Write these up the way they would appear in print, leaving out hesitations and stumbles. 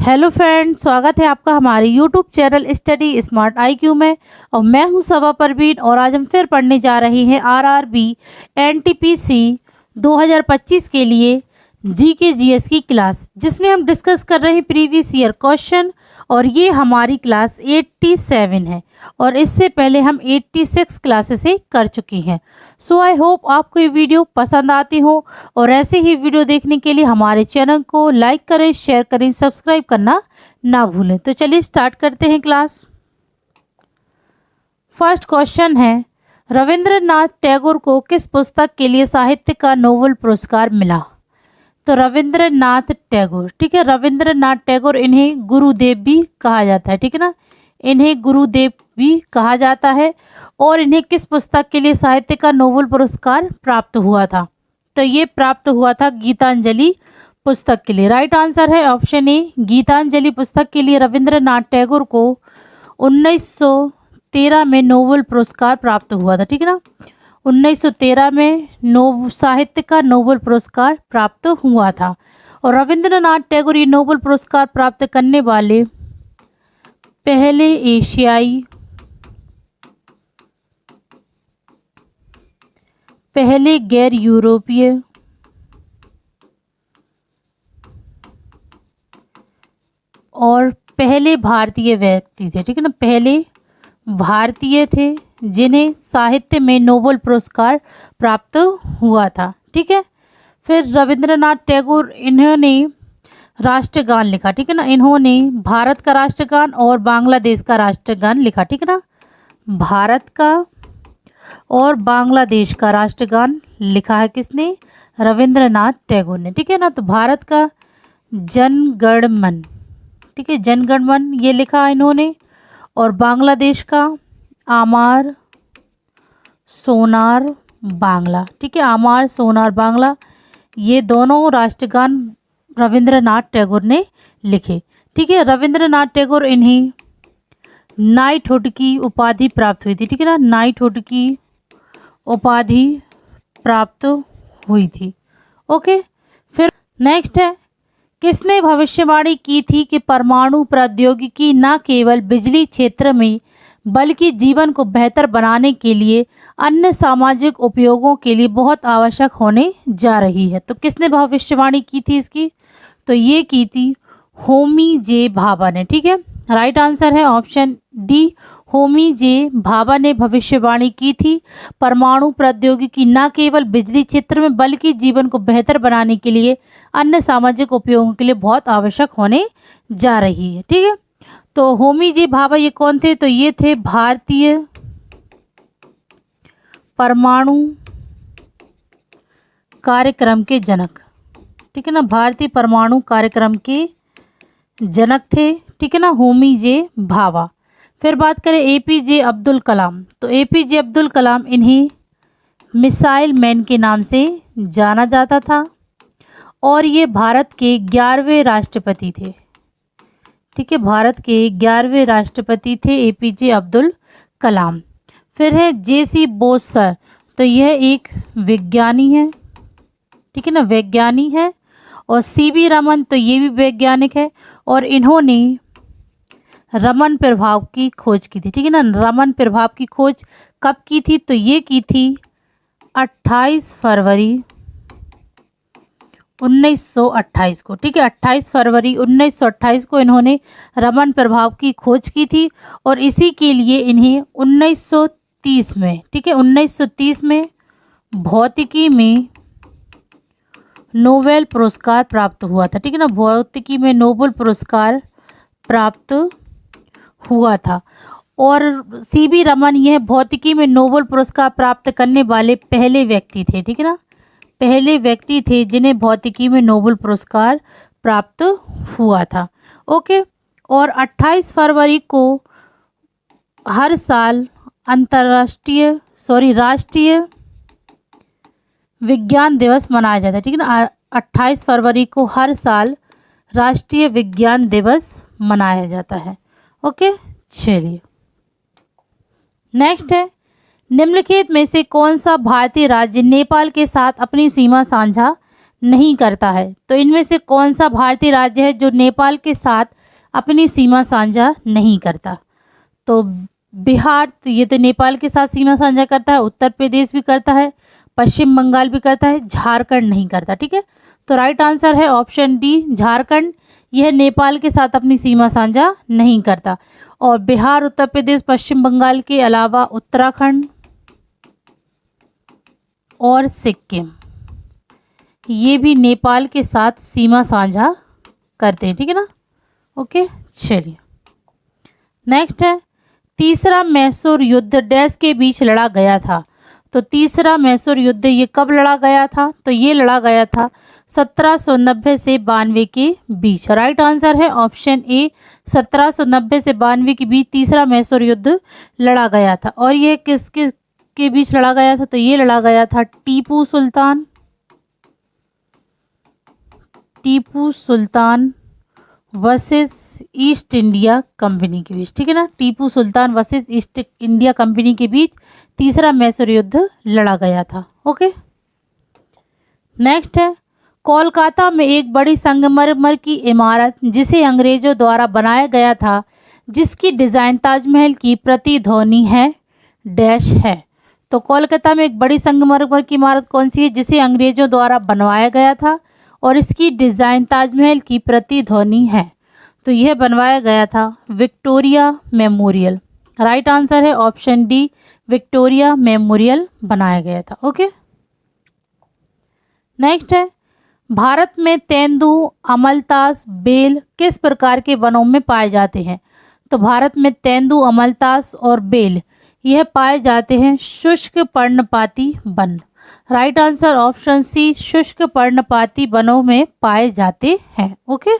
Hello friends, स्वागत है आपका हमारे YouTube channel study smart IQ में। और मैं हूं सबा परवीन और आज हम फिर पढ़ने जा रहे हैं RRB NTPC 2025 के लिए GK GS की क्लास, जिसमें हम डिस्कस कर रहे हैं प्रीवियस ईयर क्वेश्चन। और ये हमारी क्लास 87 है और इससे पहले हम 86 क्लासेस से कर चुकी हैं। सो आई होप आपको ये वीडियो पसंद आती हो और ऐसे ही वीडियो देखने के लिए हमारे चैनल को लाइक करें, शेयर करें, सब्सक्राइब करना ना भूलें। तो चलिए स्टार्ट करते हैं क्लास। फर्स्ट क्वेश्चन है, रविंद्रनाथ टैगोर को किस पुस्तक के लिए साहित्य का नोबेल पुरस्कार मिला? तो रविंद्रनाथ टैगोर, ठीक है, रविंद्रनाथ टैगोर, इन्हें गुरुदेव भी कहा जाता है, ठीक है ना, इन्हें गुरुदेव भी कहा जाता है। और इन्हें किस पुस्तक के लिए साहित्य का नोबेल पुरस्कार प्राप्त हुआ था? तो ये प्राप्त हुआ था गीतांजलि पुस्तक के लिए। राइट आंसर है ऑप्शन ए, गीतांजलि पुस्तक के लिए रविंद्रनाथ टैगोर को 1913 में नोबेल पुरस्कार प्राप्त हुआ था, ठीक है ना, 1913 में साहित्य का नोबेल पुरस्कार प्राप्त हुआ था। और रविंद्रनाथ टैगोर ये नोबेल पुरस्कार प्राप्त करने वाले पहले एशियाई, पहले गैर यूरोपीय और पहले भारतीय व्यक्ति थे, ठीक है ना, पहले भारतीय थे जिन्हें साहित्य में नोबेल पुरस्कार प्राप्त हुआ था, ठीक है। फिर रविंद्रनाथ टैगोर, इन्होंने राष्ट्रगान लिखा, ठीक है ना, इन्होंने भारत का राष्ट्रगान और बांग्लादेश का राष्ट्रगान लिखा, ठीक है ना, भारत का और बांग्लादेश का राष्ट्रगान लिखा है किसने? रविंद्रनाथ टैगोर ने, ठीक है ना। तो भारत का जन गण मन, ठीक है, जन गण मन ये लिखा इन्होंने, और बांग्लादेश का आमार सोनार बांग्ला, ठीक है, आमार सोनार बांग्ला, ये दोनों राष्ट्रगान रविंद्रनाथ टैगोर ने लिखे, ठीक है। रविंद्रनाथ टैगोर, इन्हें नाइटहुड की उपाधि प्राप्त हुई थी, ठीक है ना, नाइटहुड की उपाधि प्राप्त हुई थी। ओके, फिर नेक्स्ट है, किसने भविष्यवाणी की थी कि परमाणु प्रौद्योगिकी न केवल बिजली क्षेत्र में बल्कि जीवन को बेहतर बनाने के लिए अन्य सामाजिक उपयोगों के लिए बहुत आवश्यक होने जा रही है? तो किसने भविष्यवाणी की थी इसकी? तो ये की थी होमी जे भाभा ने, ठीक है। राइट आंसर है ऑप्शन डी, होमी जे भाभा ने भविष्यवाणी की थी परमाणु प्रौद्योगिकी न केवल बिजली क्षेत्र में बल्कि जीवन को बेहतर बनाने के लिए अन्य सामाजिक उपयोगों के लिए बहुत आवश्यक होने जा रही है, ठीक है। तो होमी जे भाभा ये कौन थे? तो ये थे भारतीय परमाणु कार्यक्रम के जनक, ठीक है ना, भारतीय परमाणु कार्यक्रम के जनक थे, ठीक है ना, होमी जे भाभा। फिर बात करें APJ अब्दुल कलाम, तो APJ अब्दुल कलाम, इन्हें मिसाइल मैन के नाम से जाना जाता था और ये भारत के 11वें राष्ट्रपति थे, ठीक है, भारत के 11वें राष्ट्रपति थे APJ अब्दुल कलाम। फिर है JC बोस सर, तो यह एक विज्ञानी है, ठीक है ना, वैज्ञानिक है। और CV रमन, तो ये भी वैज्ञानिक है और इन्होंने रमन प्रभाव की खोज की थी, ठीक है ना, रमन प्रभाव की खोज कब की थी? तो ये की थी 28 फरवरी 1928 को, ठीक है, 28 फरवरी 1928 को इन्होंने रमन प्रभाव की खोज की थी और इसी के लिए इन्हें 1930 में, ठीक है, 1930 में भौतिकी में नोबेल पुरस्कार प्राप्त हुआ था, ठीक है ना, भौतिकी में नोबेल पुरस्कार प्राप्त हुआ था। और CV रमन यह भौतिकी में नोबेल पुरस्कार प्राप्त करने वाले पहले व्यक्ति थे, ठीक है ना, पहले व्यक्ति थे जिन्हें भौतिकी में नोबेल पुरस्कार प्राप्त हुआ था। ओके, और 28 फरवरी को हर साल राष्ट्रीय विज्ञान दिवस मनाया जाता है, ठीक है ना, 28 फरवरी को हर साल राष्ट्रीय विज्ञान दिवस मनाया जाता है। ओके, चलिए नेक्स्ट है, निम्नलिखित में से कौन सा भारतीय राज्य नेपाल के साथ अपनी सीमा साझा नहीं करता है। तो इनमें से कौन सा भारतीय राज्य है जो नेपाल के साथ अपनी सीमा साझा नहीं करता? तो बिहार, तो ये तो नेपाल के साथ सीमा साझा करता है, उत्तर प्रदेश भी करता है, पश्चिम बंगाल भी करता है, झारखंड नहीं करता। ठीक है, तो राइट आंसर है ऑप्शन डी, झारखंड। यह नेपाल के साथ अपनी सीमा साझा नहीं करता। और बिहार, उत्तर प्रदेश, पश्चिम बंगाल के अलावा उत्तराखंड और सिक्किम, ये भी नेपाल के साथ सीमा साझा करते हैं। ठीक है ना, ओके। चलिए नेक्स्ट है, तीसरा मैसूर युद्ध डैश के बीच लड़ा गया था? तो तीसरा मैसूर युद्ध ये कब लड़ा गया था? तो ये लड़ा गया था 1790 से 92 के बीच। राइट आंसर है ऑप्शन ए, 1790 से 92 के बीच तीसरा मैसूर युद्ध लड़ा गया था। और ये किसके के बीच लड़ा गया था? तो ये लड़ा गया था Tipu Sultan versus east India company के बीच। ठीक है ना, Tipu Sultan versus east India company के बीच तीसरा मैसूर युद्ध लड़ा गया था। ओके, नेक्स्ट है, कोलकाता में एक बड़ी संगमरमर की इमारत जिसे अंग्रेजों द्वारा बनाया गया था, जिसकी डिजाइन ताजमहल की प्रतिध्वनि है, डैश है। तो कोलकाता में एक बड़ी संगमरमर की इमारत कौन सी है जिसे अंग्रेजों द्वारा बनवाया गया था और इसकी डिजाइन ताजमहल की प्रतिध्वनि है? तो यह बनवाया गया था विक्टोरिया मेमोरियल। राइट आंसर है ऑप्शन डी, विक्टोरिया मेमोरियल बनाया गया था। ओके, नेक्स्ट है, भारत में तेंदू, अमलतास, बेल किस प्रकार के वनों में पाए जाते हैं? तो भारत में तेंदू, अमलतास और बेल यह पाए जाते हैं शुष्क पर्णपाती वन। राइट आंसर ऑप्शन सी, शुष्क पर्णपाती वनों में पाए जाते हैं। ओके,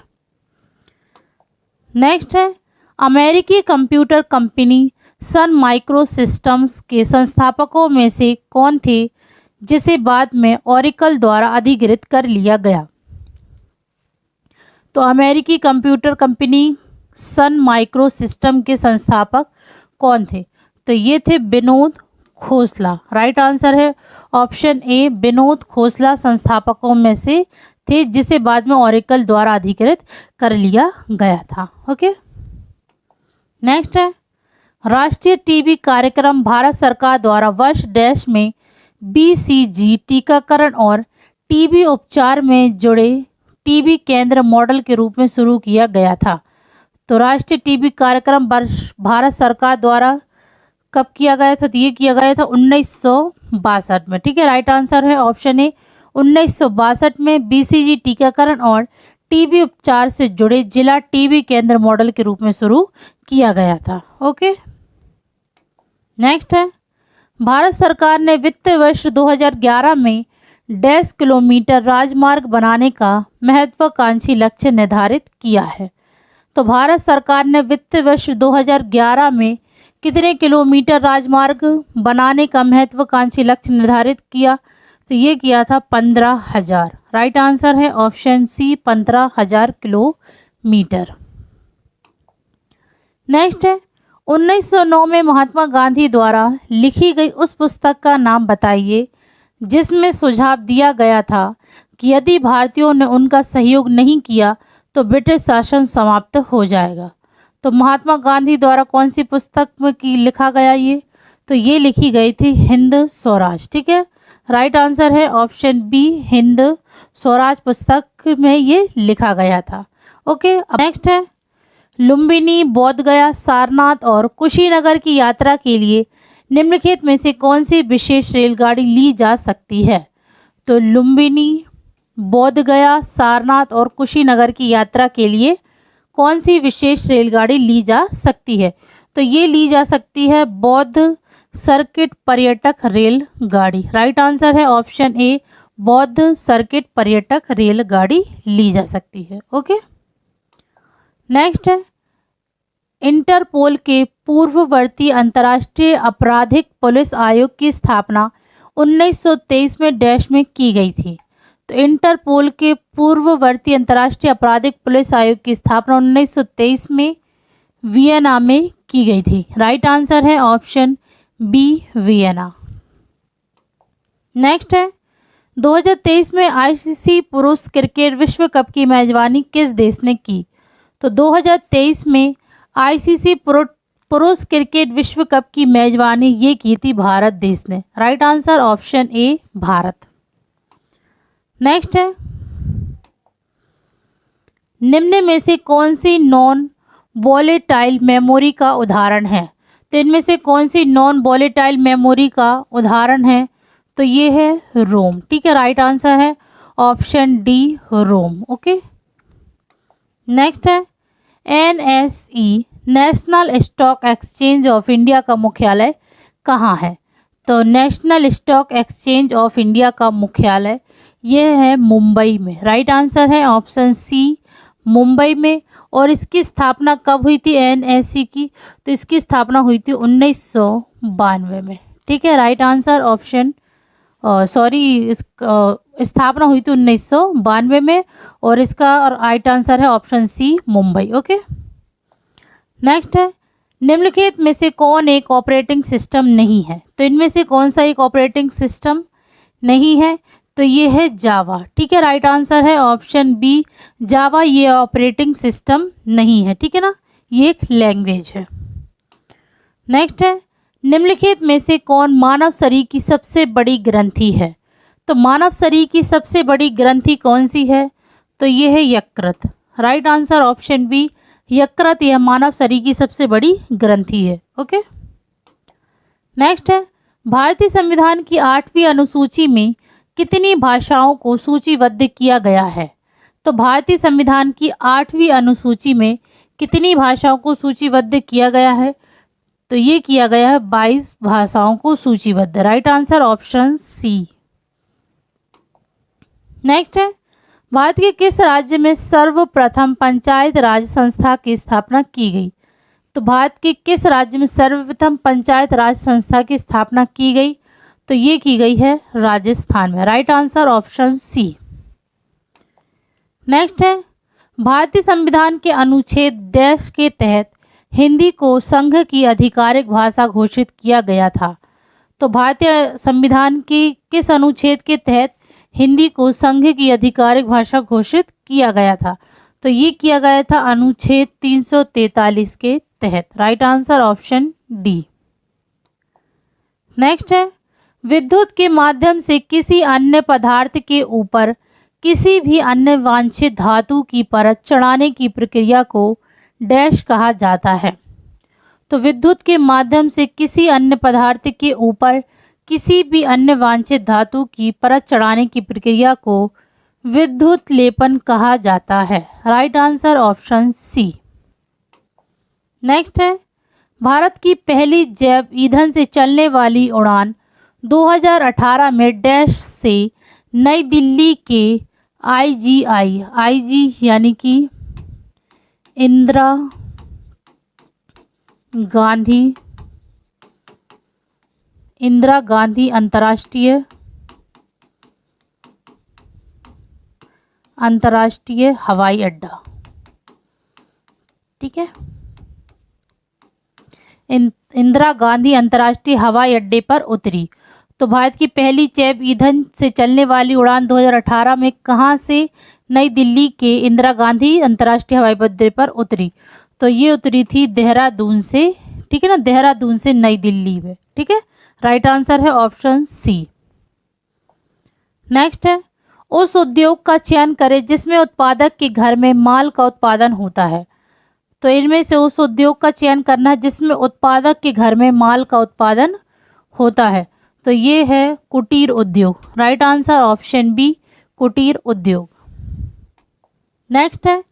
नेक्स्ट है, अमेरिकी computer company Sun micro systems के संस्थापकों में से कौन थे जिसे बाद में ओरेकल द्वारा अधिग्रहित कर लिया गया? तो अमेरिकी computer company Sun micro system के संस्थापक कौन थे? तो ये थे विनोद खोसला। राइट आंसर है ऑप्शन ए, विनोद खोसला संस्थापकों में से थे जिसे बाद में ओरेकल द्वारा अधिकृत कर लिया गया था। ओके, नेक्स्ट है, राष्ट्रीय टीबी कार्यक्रम भारत सरकार द्वारा वर्ष डैश में बीसीजी टीकाकरण और टीबी उपचार में जुड़े टीबी केंद्र मॉडल के रूप में शुरू किया गया था। तो राष्ट्रीय टीबी कार्यक्रम वर्ष भारत सरकार द्वारा कब किया गया था? तो ये किया गया था 1962 में। ठीक है, राइट आंसर है ऑप्शन ए, 1962 में बीसीजी टीकाकरण और टीबी उपचार से जुड़े जिला टीबी केंद्र मॉडल के रूप में शुरू किया गया था। ओके, नेक्स्ट है, भारत सरकार ने वित्त वर्ष 2011 में 10 किलोमीटर राजमार्ग बनाने का महत्वाकांक्षी लक्ष्य निर्धारित किया है। तो भारत सरकार ने वित्त वर्ष 2011 में कितने किलोमीटर राजमार्ग बनाने का महत्वाकांक्षी लक्ष्य निर्धारित किया? तो ये किया था 15,000। राइट आंसर है ऑप्शन सी, 15,000 किलोमीटर। नेक्स्ट है, 1909 में महात्मा गांधी द्वारा लिखी गई उस पुस्तक का नाम बताइए जिसमें सुझाव दिया गया था कि यदि भारतीयों ने उनका सहयोग नहीं किया तो ब्रिटिश शासन समाप्त हो जाएगा। तो महात्मा गांधी द्वारा कौन सी पुस्तक में की लिखा गया ये? तो ये लिखी गई थी हिंद स्वराज। ठीक है, राइट आंसर है ऑप्शन बी, हिंद स्वराज पुस्तक में ये लिखा गया था। ओके, नेक्स्ट है, लुम्बिनी, बोधगया, सारनाथ और कुशीनगर की यात्रा के लिए निम्नलिखित में से कौन सी विशेष रेलगाड़ी ली जा सकती है? तो लुम्बिनी, बोधगया, सारनाथ और कुशीनगर की यात्रा के लिए कौन सी विशेष रेलगाड़ी ली जा सकती है? तो ये ली जा सकती है बौद्ध सर्किट पर्यटक रेलगाड़ी। राइट आंसर है ऑप्शन ए, बौद्ध सर्किट पर्यटक रेलगाड़ी ली जा सकती है। ओके, नेक्स्ट है, इंटरपोल के पूर्ववर्ती अंतर्राष्ट्रीय आपराधिक पुलिस आयोग की स्थापना 1923 में डैश में की गई थी। तो इंटरपोल के पूर्ववर्ती अंतर्राष्ट्रीय आपराधिक पुलिस आयोग की स्थापना 1923 में वियना में की गई थी। राइट आंसर है ऑप्शन बी, वियना। नेक्स्ट है, 2023 में आईसीसी पुरुष क्रिकेट विश्व कप की मेजबानी किस देश ने की? तो 2023 में आईसीसी पुरुष क्रिकेट विश्व कप की मेजबानी ये की थी भारत देश ने। Right answer option A Bharat. Next है, निम्न में से कौन सी नॉन वॉलेटाइल मेमोरी का उदाहरण है? तो इनमें से कौन सी नॉन वॉलेटाइल मेमोरी का उदाहरण है? तो ये है रोम। ठीक है, राइट आंसर है option D Rome. Okay, next है, NSE national stock exchange of India का मुख्यालय कहाँ है? तो national stock exchange of India का मुख्यालय यह है मुंबई में। राइट आंसर है ऑप्शन सी मुंबई में। और इसकी स्थापना कब हुई थी एनएसई की? तो इसकी स्थापना हुई थी 1992 में। ठीक है, राइट आंसर ऑप्शन स्थापना हुई थी 1992 में और इसका राइट आंसर है option C Mumbai. Okay, next है, निम्नलिखित में से कौन एक ऑपरेटिंग सिस्टम नहीं है? तो इनमें से कौन सा एक ऑपरेटिंग सिस्टम नहीं है? तो ये है जावा। ठीक है, राइट आंसर है ऑप्शन बी जावा, ये ऑपरेटिंग सिस्टम नहीं है। ठीक है ना, ये एक लैंग्वेज है। नेक्स्ट है, निम्नलिखित में से कौन मानव शरीर की सबसे बड़ी ग्रंथि है? तो मानव शरीर की सबसे बड़ी ग्रंथि कौन सी है? तो ये है यकृत। राइट आंसर ऑप्शन बी यकृत, यह मानव शरीर की सबसे बड़ी ग्रंथि है। ओके, नेक्स्ट है, भारतीय संविधान की 8वीं अनुसूची में कितनी भाषाओं को सूचीबद्ध किया गया है? तो भारतीय संविधान की 8वीं अनुसूची में कितनी भाषाओं को सूचीबद्ध किया गया है? तो ये किया गया है 22 भाषाओं को सूचीबद्ध। Right answer option C. Next है, भारत के किस राज्य में सर्वप्रथम पंचायत राज संस्था की स्थापना की गई? तो भारत के किस राज्य में सर्वप्रथम पंचायत राज संस्था की स्थापना की गई? तो ये की गई है राजस्थान में। Right answer option C. Next है, भारतीय संविधान के अनुच्छेद डैश के तहत हिंदी को संघ की आधिकारिक भाषा घोषित किया गया था? तो भारतीय संविधान की किस अनुच्छेद के तहत हिंदी को संघ की आधिकारिक भाषा घोषित किया गया था? तो ये किया गया था अनुच्छेद 343 के तहत। Right answer option D. Next है, विद्युत के माध्यम से किसी अन्य पदार्थ के ऊपर किसी भी अन्य वांछित धातु की परत चढ़ाने की प्रक्रिया को डैश कहा जाता है? तो विद्युत के माध्यम से किसी अन्य पदार्थ के ऊपर किसी भी अन्य वांछित धातु की परत चढ़ाने की प्रक्रिया को विद्युत लेपन कहा जाता है। Right answer option C. Next है, भारत की पहली जैव ईंधन से चलने वाली उड़ान 2018 में डैश से नई दिल्ली के आईजी यानी कि इंदिरा गांधी अंतर्राष्ट्रीय हवाई अड्डा। ठीक है, इंदिरा गांधी अंतर्राष्ट्रीय हवाई अड्डे पर उतरी। तो भारत की पहली जैव ईंधन से चलने वाली उड़ान 2018 में कहाँ से नई दिल्ली के इंदिरा गांधी अंतर्राष्ट्रीय हवाई अड्डे पर उतरी? तो ये उतरी थी देहरादून से। ठीक है ना, देहरादून से नई दिल्ली में। ठीक है, राइट आंसर है ऑप्शन सी। नेक्स्ट है, उस उद्योग का चयन करें जिसमें उत्पादक के घर में माल का उत्पादन होता है। तो इनमें से उस उद्योग का चयन करना है जिसमें उत्पादक के घर में माल का उत्पादन होता है। तो ये है कुटीर उद्योग। राइट आंसर ऑप्शन बी कुटीर उद्योग। नेक्स्ट है,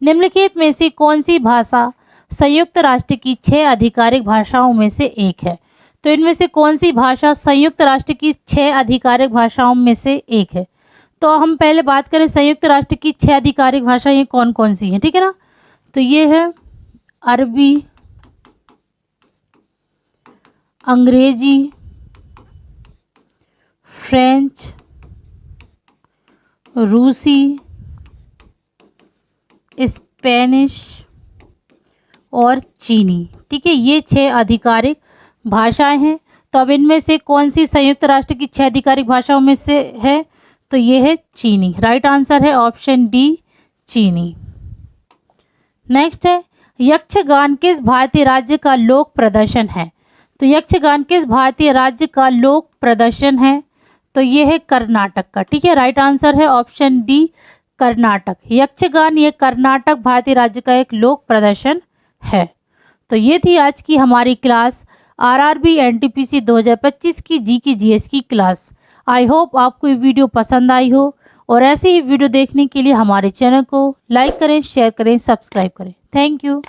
निम्नलिखित में से कौन सी भाषा संयुक्त राष्ट्र की 6 आधिकारिक भाषाओं में से एक है? तो इनमें से कौन सी भाषा संयुक्त राष्ट्र की 6 आधिकारिक भाषाओं में से एक है? तो हम पहले बात करें संयुक्त राष्ट्र की 6 आधिकारिक भाषाएं कौन कौन सी हैं। ठीक है ना, तो ये है अरबी, अंग्रेजी, फ्रेंच, रूसी, स्पेनिश और चीनी। ठीक है, ये 6 आधिकारिक भाषाएं हैं। तो अब इनमें से कौन सी संयुक्त राष्ट्र की 6 आधिकारिक भाषाओं में से है? तो ये है चीनी। राइट आंसर है ऑप्शन डी चीनी। नेक्स्ट है यक्षगान किस भारतीय राज्य का लोक प्रदर्शन है? तो यक्षगान किस भारतीय राज्य का लोक प्रदर्शन है? तो ये है कर्नाटक का। ठीक है, राइट आंसर है ऑप्शन डी कर्नाटक। यक्षगान ये कर्नाटक भारतीय राज्य का एक लोक प्रदर्शन है। तो ये थी आज की हमारी क्लास आरआरबी एनटीपीसी 2025 की जी की जीएस की क्लास। आई होप आपको ये वीडियो पसंद आई हो, और ऐसी ही वीडियो देखने के लिए हमारे चैनल को लाइक करें, शेयर करें, सब्सक्राइब करें। Thank you.